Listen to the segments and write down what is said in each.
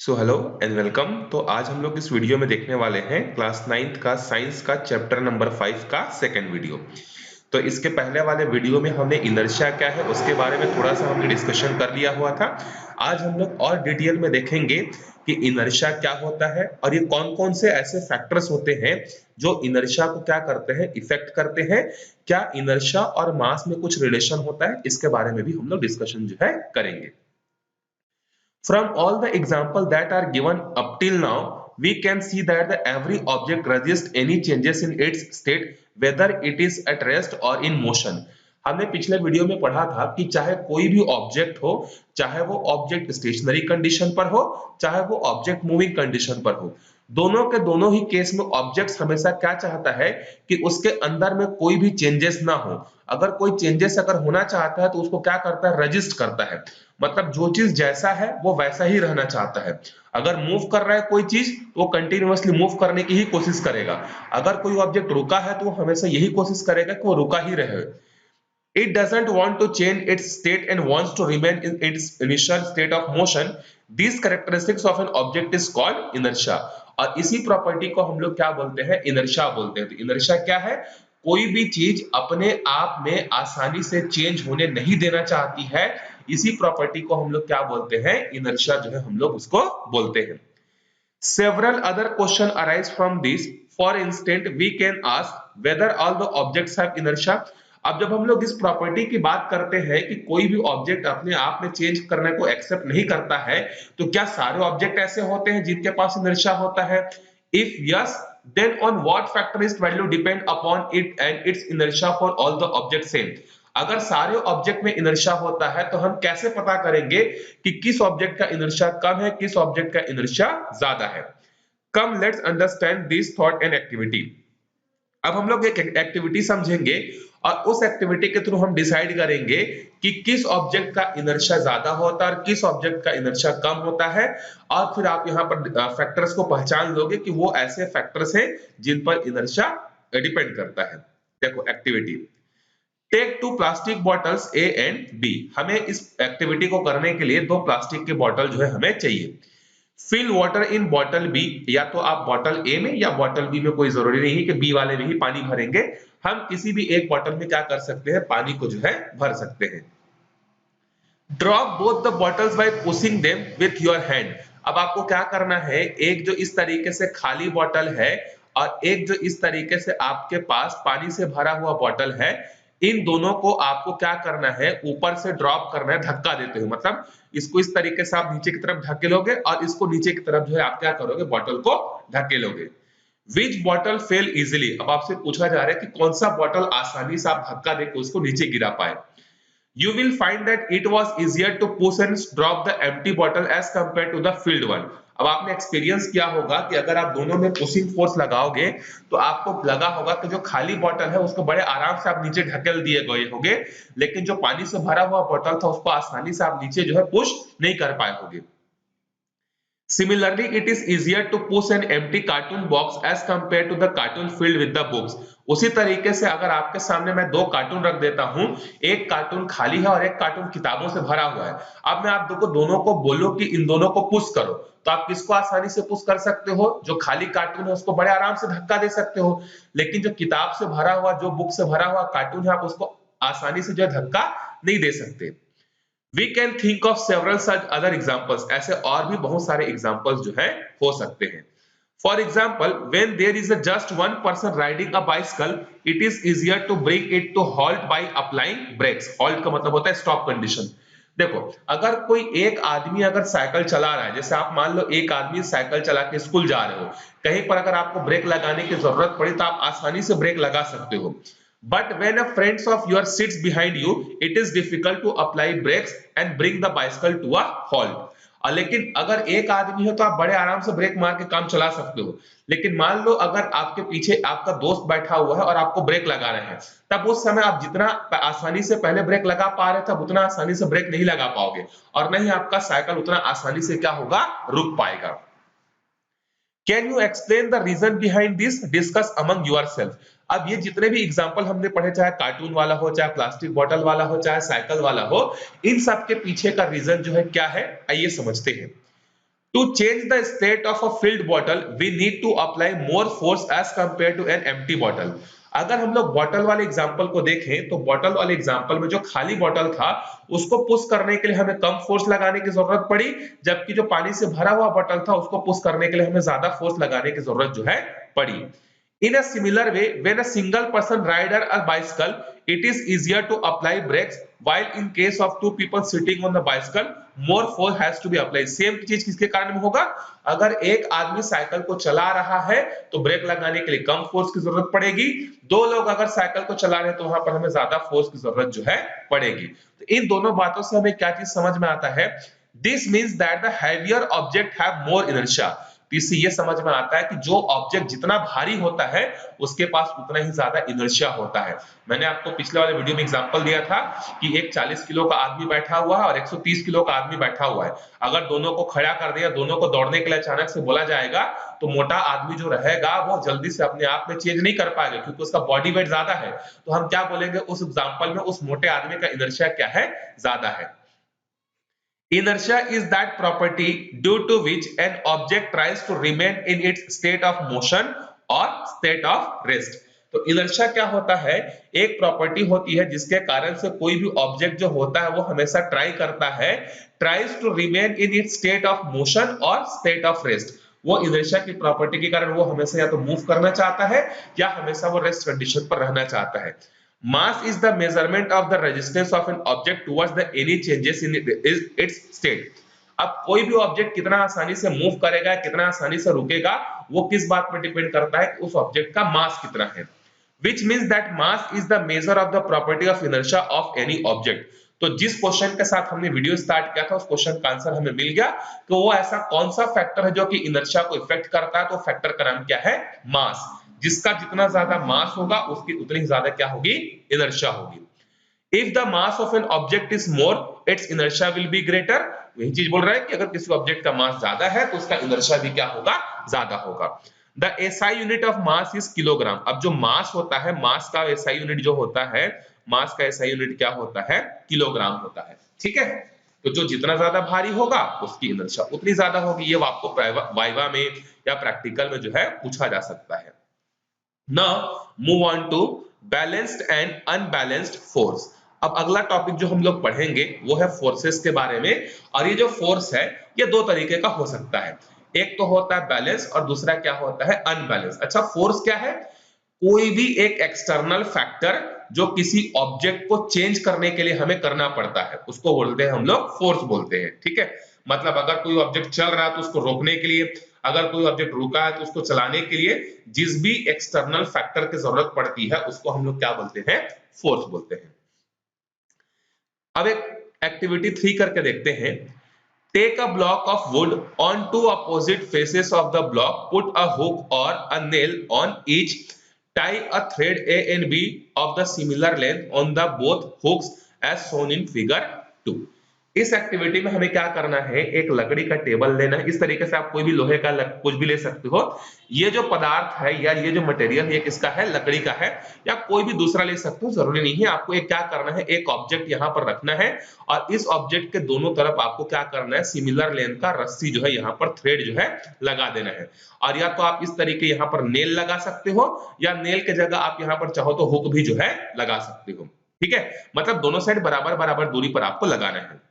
So hello and welcome. तो आज हम लोग इस वीडियो में देखने वाले हैं क्लास 9th का साइंस का चैप्टर नंबर 5 का सेकंड वीडियो। तो इसके पहले वाले वीडियो में हमने इनर्शिया क्या है उसके बारे में थोड़ा सा हमने डिस्कशन कर लिया हुआ था। आज हम लोग और डिटेल में देखेंगे कि इनर्शिया क्या होता है और ये कौन कौन से ऐसे फैक्टर्स होते हैं जो इनर्शिया को क्या करते हैं, इफेक्ट करते हैं। क्या इनर्शिया और मास में कुछ रिलेशन होता है, इसके बारे में भी हम लोग डिस्कशन जो है करेंगे। From all the examples that are given up till now, we can see that every object resists any changes in its state, whether it is at rest or in motion. हमने पिछले video में पढ़ा था कि चाहे कोई भी object हो, चाहे वो ऑब्जेक्ट स्टेशनरी कंडीशन पर हो, चाहे वो ऑब्जेक्ट मूविंग कंडीशन पर हो, दोनों के दोनों ही केस में ऑब्जेक्ट हमेशा क्या चाहता है कि उसके अंदर में कोई भी चेंजेस ना हो। अगर कोई चेंजेस अगर होना चाहता है तो उसको क्या करता है, रजिस्ट करता है। मतलब जो चीज जैसा है वो वैसा ही रहना चाहता है। अगर मूव कर रहा है कोई चीज तो वो कंटिन्यूअसली मूव करने की ही कोशिश करेगा। अगर कोई ऑब्जेक्ट रुका है तो वो हमेशा यही कोशिश करेगा कि वो रुका ही रहे। It doesn't want to change its state and wants to remain in its initial state of motion. These characteristics of an object is called inertia. और इसी प्रॉपर्टी को हम लोग क्या बोलते हैं, इनर्शिया बोलते हैं। तो इनर्शिया क्या है? कोई भी चीज अपने आप में आसानी से चेंज होने नहीं देना चाहती है। इसी प्रॉपर्टी को हम लोग क्या बोलते हैं, इनर्शिया जो है हम लोग उसको बोलते हैं। Several other questions arise from this. For instance, we can ask whether all the objects have inertia. अब जब हम लोग इस प्रॉपर्टी की बात करते हैं कि कोई भी ऑब्जेक्ट अपने आप में चेंज करने को एक्सेप्ट नहीं करता है, तो क्या सारे ऑब्जेक्ट ऐसे होते हैं जिनके पास इनर्शिया होता है? If yes, then on what factor is value depend upon it and its inertia for all the objects same. अगर सारे ऑब्जेक्ट में इनर्शिया होता है तो हम कैसे पता करेंगे कि किस ऑब्जेक्ट का इनर्शिया कम है, किस ऑब्जेक्ट का इनर्शिया ज्यादा है? Come let's understand this thought and activity. अब हम लोग एक एक्टिविटी समझेंगे और उस एक्टिविटी के थ्रू हम डिसाइड करेंगे कि किस ऑब्जेक्ट का इनर्शिया ज्यादा होता है और किस ऑब्जेक्ट का इनर्शिया कम होता है। और फिर आप यहाँ पर फैक्टर्स को पहचान लोगे कि वो ऐसे फैक्टर्स हैं जिन पर इनर्शिया डिपेंड करता है। देखो activity, take 2 plastic bottles A and B. हमें इस एक्टिविटी को करने के लिए 2 प्लास्टिक के बॉटल जो है हमें चाहिए। Fill water in bottle B, या तो आप बॉटल ए में या बॉटल बी में, कोई जरूरी नहीं है कि बी वाले में ही पानी भरेंगे। हम किसी भी एक बॉटल में क्या कर सकते हैं, पानी को जो है भर सकते हैं। Drop both the bottles bye pushing them with your hand. अब आपको क्या करना है, एक जो इस तरीके से खाली बॉटल है और एक जो इस तरीके से आपके पास पानी से भरा हुआ बॉटल है, इन दोनों को आपको क्या करना है, ऊपर से ड्रॉप करना है, धक्का देते हुए। मतलब इसको इस तरीके से आप नीचे की तरफ ढकेलोगे और इसको नीचे की तरफ जो है आप क्या करोगे, बॉटल को ढकेलोगे। विच बॉटल फेल इजिली। अब आपसे पूछा जा रहा है कि कौन सा बॉटल आसानी से आप धक्का देकर उसको नीचे गिरा पाए। You will find that it was easier to push and drop the empty bottle as compared to the filled one. अब आपने एक्सपीरियंस किया होगा कि अगर आप दोनों में पुशिंग फोर्स लगाओगे तो आपको लगा होगा कि जो खाली बॉटल है उसको बड़े आराम से आप नीचे ढकेल दिए गए होंगे, लेकिन जो पानी से भरा हुआ बॉटल था उसको आसानी से आप नीचे जो है पुश नहीं कर पाए होंगे। Similarly, it is easier to push an empty cartoon box as compared to the cartoon filled with the books. उसी तरीके से अगर आपके सामने मैं 2 कार्टून रख देता हूं, एक कार्टून खाली है और एक कार्टून किताबों से भरा हुआ है। अब मैं आप दोनों को बोलूं कि इन दोनों को पुश करो, तो आप किसको आसानी से पुश कर सकते हो, जो खाली कार्टून है उसको बड़े आराम से धक्का दे सकते हो। लेकिन जो किताब से भरा हुआ, जो बुक से भरा हुआ कार्टून है, आप उसको आसानी से जो है धक्का नहीं दे सकते। We can think of several such other examples. ऐसे और भी बहुत सारे examples जो है हो सकते हैं। For example, when there is a just one person riding a bicycle, it is easier to bring it to halt by applying brakes. Halt का मतलब होता है stop condition. देखो, अगर कोई एक आदमी अगर साइकिल चला रहा है, जैसे आप मान लो एक आदमी साइकिल चला के स्कूल जा रहे हो, कहीं पर अगर आपको ब्रेक लगाने की जरूरत पड़ी तो आप आसानी से ब्रेक लगा सकते हो। But when a friend of yours sits behind you, it is difficult to apply brakes and bring the bicycle to a halt. लेकिन अगर एक आदमी है तो आप बड़े आराम से ब्रेक मार के काम चला सकते हो। लेकिन मान लो अगर आपके पीछे आपका दोस्त बैठा हुआ है और आपको ब्रेक लगा रहे हैं, तब उस समय आप जितना आसानी से पहले ब्रेक लगा पा रहे थे, अब उतना आसानी से ब्रेक नहीं लगा पाओगे और नहीं आपका साइकिल उतना आसानी से क्या होगा, रुक पाएगा। Can you explain the reason behind this? Discuss among yourself. अब ये जितने भी एग्जाम्पल हमने पढ़े, चाहे कार्टून वाला हो, चाहे प्लास्टिक बॉटल वाला हो, चाहे साइकिल वाला हो, इन सब के पीछे का रीजन जो है क्या है, आइए समझते हैं। To change the state of a filled bottle, we need to apply more force as compared to an empty bottle. अगर हम लोग बॉटल वाले एग्जांपल को देखें तो बॉटल वाले एग्जांपल में जो खाली बॉटल था उसको पुश करने के लिए हमें कम फोर्स लगाने की जरूरत पड़ी, जबकि जो पानी से भरा हुआ बॉटल था उसको पुश करने के लिए हमें ज्यादा फोर्स लगाने की जरूरत जो है पड़ी। In a similar way, when a single person ride a bicycle, it is easier to apply brakes, while in case of two people sitting on the bicycle, more force has to be applied. Same चीज किसके कारण में होगा? अगर एक आदमी cycle को चला रहा है तो ब्रेक लगाने के लिए कम फोर्स की जरूरत पड़ेगी, दो लोग अगर साइकिल को चला रहे हैं तो वहां पर हमें ज्यादा फोर्स की जरूरत जो है पड़ेगी। तो इन दोनों बातों से हमें क्या चीज समझ में आता है? This means that the heavier object have more inertia. तो इससे ये समझ में आता है कि जो ऑब्जेक्ट जितना भारी होता है उसके पास उतना ही ज्यादा इनर्शिया होता है। मैंने आपको पिछले वाले वीडियो में एग्जांपल दिया था कि एक 40 किलो का आदमी बैठा हुआ है और 130 किलो का आदमी बैठा हुआ है। अगर दोनों को खड़ा कर दिया, दोनों को दौड़ने के लिए अचानक से बोला जाएगा तो मोटा आदमी जो रहेगा वो जल्दी से अपने आप में चेंज नहीं कर पाएगा क्योंकि उसका बॉडी वेट ज्यादा है। तो हम क्या बोलेंगे उस एग्जांपल में, उस मोटे आदमी का इनर्शिया क्या है? ज्यादा है। Inertia is that property due to which an object tries to remain in its state of motion or state of rest. तो इनर्शिया क्या होता है? एक प्रॉपर्टी होती है जिसके कारण से कोई भी ऑब्जेक्ट जो होता है वो हमेशा ट्राई करता है, tries to remain in its state of motion और स्टेट ऑफ रेस्ट। वो इनर्शिया की प्रॉपर्टी के कारण वो हमेशा या तो मूव करना चाहता है या हमेशा वो रेस्ट कंडीशन पर रहना चाहता है। Mass is the measurement of the resistance of an object towards the any changes in its state. अब कोई भी ऑब्जेक्ट कितना आसानी से मूव करेगा, कितना आसानी से रुकेगा, वो किस बात पर डिपेंड करता है कि उस ऑब्जेक्ट का मास कितना है। Which means that mass is the measure of the property of inertia of any object. तो जिस क्वेश्चन के साथ हमने वीडियो स्टार्ट किया था उस क्वेश्चन का आंसर हमें मिल गया। तो वो ऐसा कौन सा फैक्टर है जो कि इनर्शिया को इफेक्ट करता है? तो फैक्टर का नाम क्या है? मास। जिसका जितना ज्यादा मास होगा उसकी उतनी ज्यादा क्या होगी? इनर्शिया होगी। If the mass of an object is more, its inertia will be greater. वही चीज बोल रहा है कि अगर किसी ऑब्जेक्ट का मास ज्यादा है तो उसका इनर्शिया भी क्या होगा? ज्यादा होगा। The SI unit of mass is kilogram. अब जो मास होता है, मास का SI यूनिट जो होता है, मास का SI यूनिट क्या होता है? किलोग्राम होता है। ठीक है, तो जो जितना ज्यादा भारी होगा उसकी इनर्शिया उतनी ज्यादा होगी। ये आपको वाइवा में या प्रैक्टिकल में जो है पूछा जा सकता है। Now move on to balanced and unbalanced force. अब अगला टॉपिक जो हम लोग पढ़ेंगे वो है फोर्सेस के बारे में। और ये जो फोर्स है ये दो तरीके का हो सकता है, एक तो होता है बैलेंस और दूसरा क्या होता है? अनबैलेंस। अच्छा, फोर्स क्या है? कोई भी एक एक्सटर्नल फैक्टर जो किसी ऑब्जेक्ट को चेंज करने के लिए हमें करना पड़ता है उसको बोलते हैं हम लोग फोर्स बोलते हैं। ठीक है, मतलब अगर कोई ऑब्जेक्ट चल रहा है तो उसको रोकने के लिए, अगर कोई ऑब्जेक्ट रुका है तो उसको चलाने के लिए जिस भी एक्सटर्नल फैक्टर की जरूरत पड़ती है उसको हम लोग क्या बोलते हैं? फोर्स बोलते हैं। अब एक एक्टिविटी 3 करके देखते हैं। Take a block of wood on two opposite faces of the block, put a hook और a nail on each, tie a thread A and B of the similar length on the both hooks as shown in figure 2. इस activity में हमें क्या करना है? एक लकड़ी का टेबल लेना है। इस तरीके से आप कोई भी लोहे का कुछ भी ले सकते हो। ये जो पदार्थ है या ये जो मटेरियल ये किसका है? लकड़ी का है, या कोई भी दूसरा ले सकते हो, जरूरी नहीं है। आपको एक क्या करना है? एक ऑब्जेक्ट यहाँ पर रखना है और इस ऑब्जेक्ट के दोनों तरफ आपको क्या करना है? सिमिलर लेंथ का रस्सी जो है यहाँ पर थ्रेड जो है लगा देना है। और या तो आप इस तरीके यहाँ पर नेल लगा सकते हो या नेल के जगह आप यहाँ पर चाहो तो हुक भी जो है लगा सकते हो। ठीक है, मतलब दोनों साइड बराबर बराबर दूरी पर आपको लगाना है।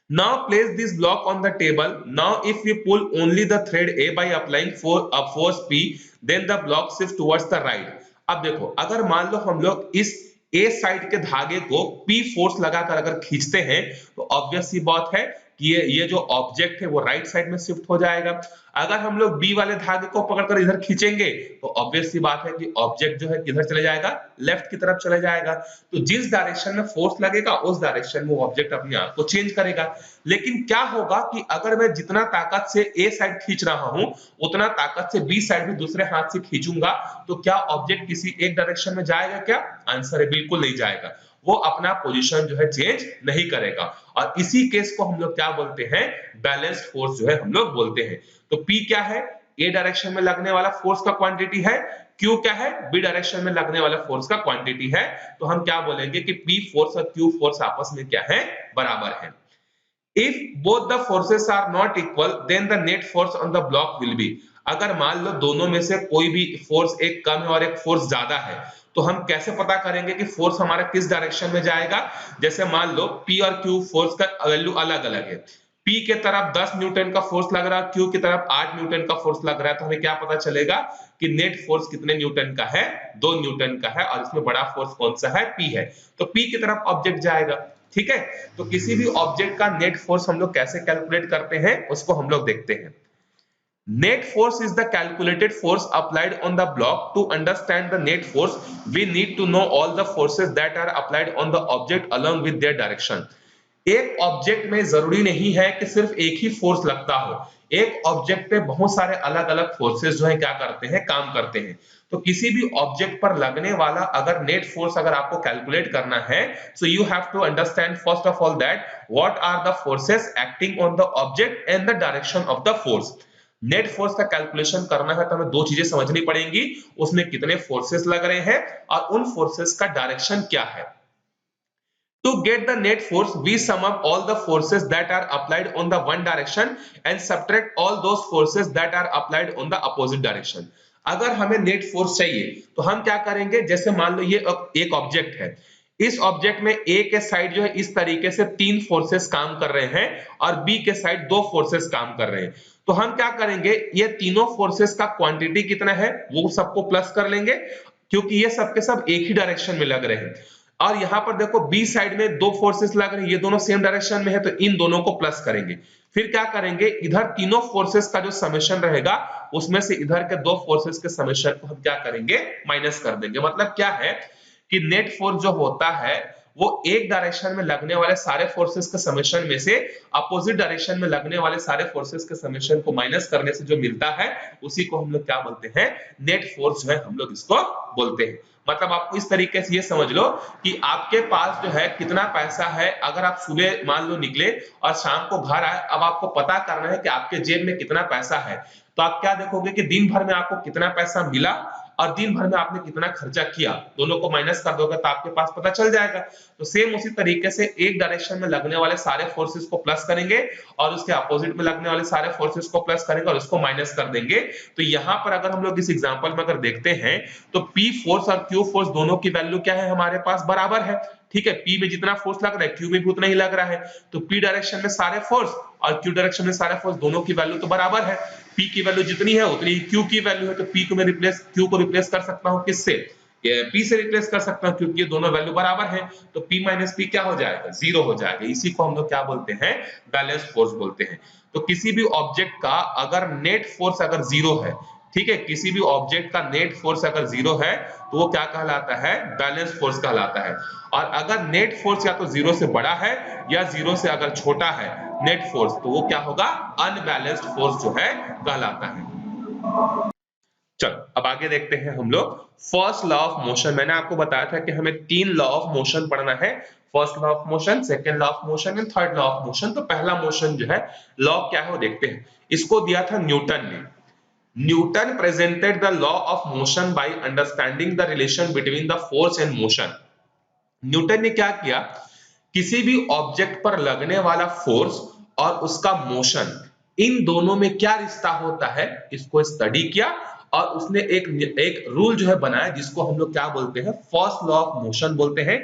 Now place this block on the table. Now if we pull only the thread A by applying force P, then the block shifts towards the right. अब देखो, अगर मान लो हम लोग इस A साइड के धागे को P फोर्स लगाकर अगर खींचते हैं तो ऑब्वियस सी बात है कि ये जो ऑब्जेक्ट है वो राइट साइड में शिफ्ट हो जाएगा। अगर हम लोग बी वाले धागे को पकड़कर इधर खींचेंगे तो ऑब्वियस सी बात है कि ऑब्जेक्ट जो है किधर चले जाएगा? लेफ्ट की तरफ चले जाएगा। तो जिस डायरेक्शन में फोर्स लगेगा उस डायरेक्शन में वो ऑब्जेक्ट अपने आप को चेंज करेगा। लेकिन क्या होगा कि अगर मैं जितना ताकत से ए साइड खींच रहा हूं उतना ताकत से बी साइड भी दूसरे हाथ से खींचूंगा तो क्या ऑब्जेक्ट किसी एक डायरेक्शन में जाएगा क्या? आंसर है बिल्कुल नहीं जाएगा। वो अपना पोजीशन जो है चेंज नहीं करेगा। और इसी केस को हम लोग क्या बोलते हैं? बैलेंस्ड फोर्स जो है हम लोग बोलते हैं। तो P क्या है? ए डायरेक्शन में लगने वाला फोर्स का क्वांटिटी है। Q क्या है? बी डायरेक्शन में लगने वाला फोर्स का क्वांटिटी है। तो हम क्या बोलेंगे कि P फोर्स और Q फोर्स आपस में क्या है? बराबर है। If both the forces are not equal then the net force on the block will be. अगर मान लो दोनों में से कोई भी फोर्स एक कम है और एक फोर्स ज्यादा है, तो हम कैसे पता करेंगे कि फोर्स हमारा किस डायरेक्शन में जाएगा? जैसे मान लो P और Q फोर्स का वैल्यू अलग अलग है, P के तरफ 10 न्यूटन का फोर्स लग रहा है, Q की तरफ 8 न्यूटन का फोर्स लग रहा है, तो हमें क्या पता चलेगा कि नेट फोर्स कितने न्यूटन का है? 2 न्यूटन का है, और इसमें बड़ा फोर्स कौन सा है? P है, तो P की तरफ ऑब्जेक्ट जाएगा। ठीक है, तो किसी भी ऑब्जेक्ट का नेट फोर्स हम लोग कैसे कैलकुलेट करते हैं उसको हम लोग देखते हैं। Net force is the calculated force applied on the block. To understand the net force, we need to know all the forces that are applied on the object along with their direction. एक object में जरूरी नहीं है कि सिर्फ एक ही force लगता हो, एक ऑब्जेक्ट पे बहुत सारे अलग अलग फोर्सेस जो है क्या करते हैं? काम करते हैं। तो किसी भी ऑब्जेक्ट पर लगने वाला अगर नेट फोर्स अगर आपको कैलकुलेट करना है, so you have to understand first of all that what are the forces acting on the object and the direction of the force. Net force का कैलकुलेशन करना है तो हमें दो चीजें समझनी पड़ेंगी, उसमें कितने फोर्सेस लग रहे हैं और उन फोर्सेस का डायरेक्शन क्या है। To get the net force, we sum up all the forces that are applied on the one direction and subtract all those forces that are applied on the opposite direction. अगर हमें net force चाहिए तो हम क्या करेंगे? जैसे मान लो ये एक ऑब्जेक्ट है, इस ऑब्जेक्ट में ए के साइड जो है इस तरीके से 3 फोर्सेस काम कर रहे हैं और बी के साइड 2 फोर्सेस काम कर रहे हैं। तो हम क्या करेंगे? ये तीनों फोर्सेस का क्वांटिटी कितना है वो सबको प्लस कर लेंगे, क्योंकि ये सब के सब एक ही डायरेक्शन में लग रहे हैं। और यहां पर देखो बी साइड में 2 फोर्सेस लग रहे हैं, ये दोनों सेम डायरेक्शन में है, तो इन दोनों को प्लस करेंगे। फिर क्या करेंगे? इधर तीनों फोर्सेस का जो समेशन रहेगा उसमें से इधर के 2 फोर्सेस के समेशन को हम क्या करेंगे? माइनस कर देंगे। मतलब क्या है कि नेट फोर्स जो होता है वो एक डायरेक्शन में लगने वाले सारे फोर्सेस के समेशन में से अपोजिट डायरेक्शन में लगने वाले सारे फोर्सेस के समेशन को माइनस करने से जो मिलता है उसी को हम लोग क्या बोलते हैं? नेट फोर्स जो है हम लोग इसको बोलते हैं। मतलब आपको इस तरीके से ये समझ लो कि आपके पास जो है कितना पैसा है, अगर आप सुबह मान लो निकले और शाम को घर आए, अब आपको पता करना है कि आपके जेब में कितना पैसा है, तो आप क्या देखोगे कि दिन भर में आपको कितना पैसा मिला और दिन भर में आपने कितना खर्चा किया, दोनों को माइनस कर दोगे तो आपके पास पता चल जाएगा। तो सेम उसी तरीके से एक डायरेक्शन में लगने वाले सारे फोर्सेस को प्लस करेंगे और उसके अपोजिट में लगने वाले सारे फोर्सेस को प्लस करेंगे और उसको माइनस कर देंगे। तो यहाँ पर अगर हम लोग इस एग्जांपल में अगर देखते हैं तो P फोर्स और Q फोर्स दोनों की वैल्यू क्या है? हमारे पास बराबर है। ठीक है, P में जितना फोर्स लग रहा है Q में भी उतना ही लग रहा है, तो P डायरेक्शन में सारे फोर्स और Q डायरेक्शन में सारे फोर्स दोनों की वैल्यू तो बराबर है। P की वैल्यू जितनी है उतनी Q की वैल्यू है, तो Q को रिप्लेस कर सकता हूं किससे? P से रिप्लेस कर सकता हूं, क्योंकि ये दोनों वैल्यू बराबर है। तो P माइनस P क्या हो जाएगा? 0 हो जाएगा। इसी को हम लोग क्या बोलते हैं? बैलेंस फोर्स बोलते हैं। तो किसी भी ऑब्जेक्ट का अगर नेट फोर्स अगर 0 है, ठीक है, किसी भी ऑब्जेक्ट का नेट फोर्स अगर 0 है तो वो क्या कहलाता है? बैलेंस फोर्स कहलाता है। और अगर नेट फोर्स या तो 0 से बड़ा है या 0 से अगर छोटा है नेट फोर्स, तो वो क्या होगा? अनबैलेंस्ड फोर्स जो है कहलाता है। चलो अब आगे देखते हैं हम लोग फर्स्ट लॉ ऑफ मोशन। मैंने आपको बताया था कि हमें 3 लॉ ऑफ मोशन पढ़ना है, first law of motion, second law of motion and third law of motion. तो पहला मोशन जो है लॉ क्या है वो देखते हैं। इसको दिया था न्यूटन ने। Newton presented the law of motion by understanding the relation between the force and motion. Newton ने क्या किया? किसी भी ऑब्जेक्ट पर लगने वाला फोर्स और उसका मोशन, इन दोनों में क्या रिश्ता होता है इसको स्टडी किया और उसने एक रूल जो है बनाया जिसको हम लोग क्या बोलते हैं? फर्स्ट लॉ ऑफ मोशन बोलते हैं।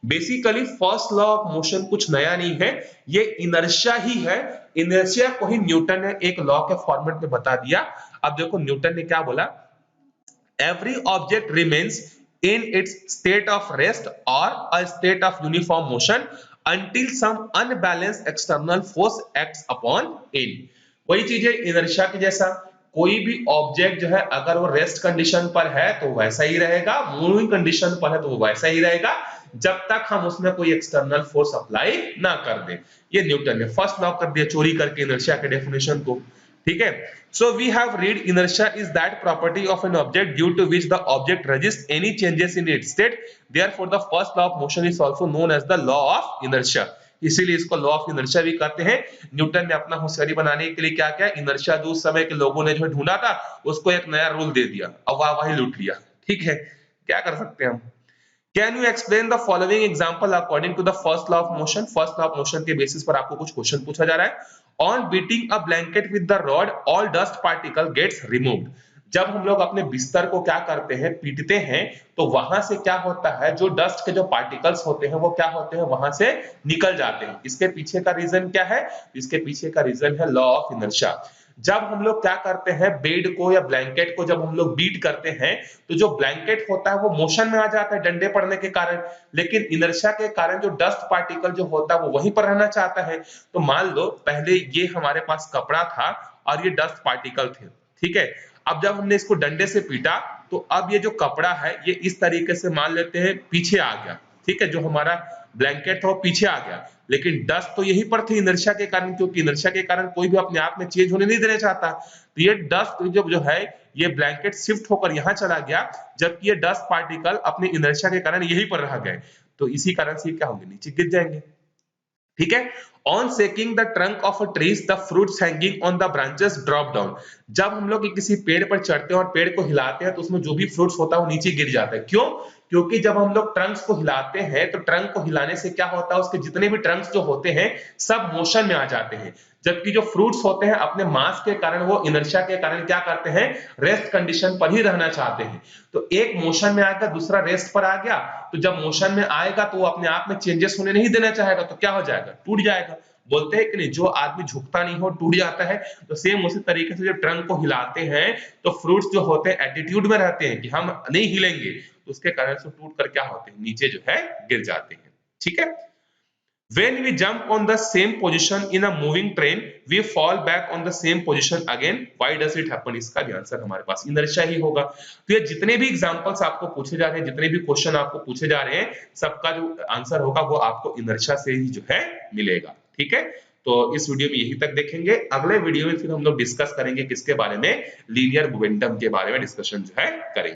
Basically first law of motion कुछ नया नहीं है, ये इनर्शिया ही है। इनर्शिया को ही न्यूटन ने एक लॉ के फॉर्मेट में बता दिया। अब देखो न्यूटन ने क्या बोला? every object remains in its state of rest or a state of uniform motion until some unbalanced external force acts upon it। वही चीज है इनर्शिया की जैसा, कोई भी ऑब्जेक्ट जो है अगर वो रेस्ट कंडीशन पर है तो वैसा ही रहेगा, मूविंग कंडीशन पर है तो वो वैसा ही रहेगा, जब तक हम उसमें कोई एक्सटर्नल फोर्स अप्लाई ना कर दे। ये न्यूटन ने फर्स्ट लॉ कर दिया चोरी करके इनर्शिया के डेफिनेशन को। ठीक है, so we have read inertia is that property of an object due to which the object resists any changes in its state, therefore the first law of motion is also known as the law of inertia। इसीलिए इसको law of inertia भी कहते हैं। Newton ने अपना होशियारी बनाने के लिए क्या किया? इनर्शिया जो उस समय के लोगों ने जो ढूंढा था उसको एक नया रूल दे दिया और वही लूट लिया। ठीक है, क्या कर सकते हैं हम? Can you explain the following example according to the first law of motion. First law of motion के बेसिस पर आपको कुछ क्वेश्चन पूछा जा रहा है। On beating a blanket with the rod all dust particle gets removed. जब हम लोग अपने बिस्तर को क्या करते हैं, पीटते हैं, तो वहां से क्या होता है, जो डस्ट के जो पार्टिकल्स होते हैं वो क्या होते हैं, वहां से निकल जाते हैं। इसके पीछे का रीजन क्या है? इसके पीछे का रीजन है लॉ ऑफ इनर्शिया। जब हम लोग क्या करते हैं, बेड को या ब्लैंकेट को जब हम लोग बीट करते हैं, तो जो ब्लैंकेट होता है वो मोशन में आ जाता है डंडे पड़ने के कारण, लेकिन इनर्शिया के कारण जो डस्ट पार्टिकल जो होता है वो वहीं पर रहना चाहता है। तो मान लो पहले ये हमारे पास कपड़ा था और ये डस्ट पार्टिकल थे, ठीक है। अब जब हमने इसको डंडे से पीटा तो अब ये जो कपड़ा है ये इस तरीके से मान लेते हैं पीछे आ गया, ठीक है। जो हमारा ब्लैंकेट था वो पीछे आ गया, लेकिन डस्ट तो यहीं पर थी इनर्शिया के कारण, क्योंकि इनर्शिया के कारण कोई भी अपने आप में चेंज होने नहीं देना चाहता। तो ये डस्ट जो है ये ब्लैंकेट शिफ्ट होकर यहाँ चला गया, जबकि ये डस्ट पार्टिकल अपने इनर्शिया के कारण यहीं पर रह गए। तो इसी कारण से क्या होंगे, नीचे गिर जाएंगे, ठीक है। On shaking the trunk of a trees the fruits hanging on the branches drop down. जब हम लोग किसी पेड़ पर चढ़ते हैं और पेड़ को हिलाते हैं तो उसमें जो भी फ्रूट्स होता है वो नीचे गिर जाता है। क्यों? क्योंकि जब हम लोग ट्रंक्स को हिलाते हैं तो ट्रंक को हिलाने से क्या होता है, उसके जितने भी ट्रंक्स जो होते हैं सब मोशन में आ जाते हैं, जबकि जो फ्रूट्स होते हैं अपने मास के कारण, वो इनर्शिया के कारण क्या करते हैं, रेस्ट कंडीशन पर ही रहना चाहते हैं। तो एक मोशन में आएगा, दूसरा रेस्ट पर आ गया, तो जब मोशन में आएगा तो वो अपने आप में चेंजेस होने नहीं देना चाहेगा, तो क्या हो जाएगा, टूट जाएगा। बोलते हैं कि नहीं, जो आदमी झुकता नहीं हो टूट जाता है। तो सेम उसी तरीके से जब ट्रंक को हिलाते हैं तो फ्रूट्स जो होते हैं एटीट्यूड में रहते हैं कि हम नहीं हिलेंगे, तो उसके कारण से टूट कर क्या होते हैं, नीचे जो है गिर जाते हैं, ठीक है। When we jump on the same position in a moving train, we fall back on the same position again. Why does it happen? इसका भी आंसर हमारे पास इनर्शिया ही होगा। तो ये जितने भी एग्जांपल्स आपको पूछे जा रहे हैं, जितने भी क्वेश्चन आपको पूछे जा रहे हैं, सबका जो आंसर होगा वो आपको इनर्शिया से ही जो है मिलेगा, ठीक है। तो इस वीडियो में यही तक देखेंगे। अगले वीडियो में फिर हम लोग डिस्कस करेंगे किसके बारे में, लीनियर मोमेंटम के बारे में डिस्कशन जो है करेंगे।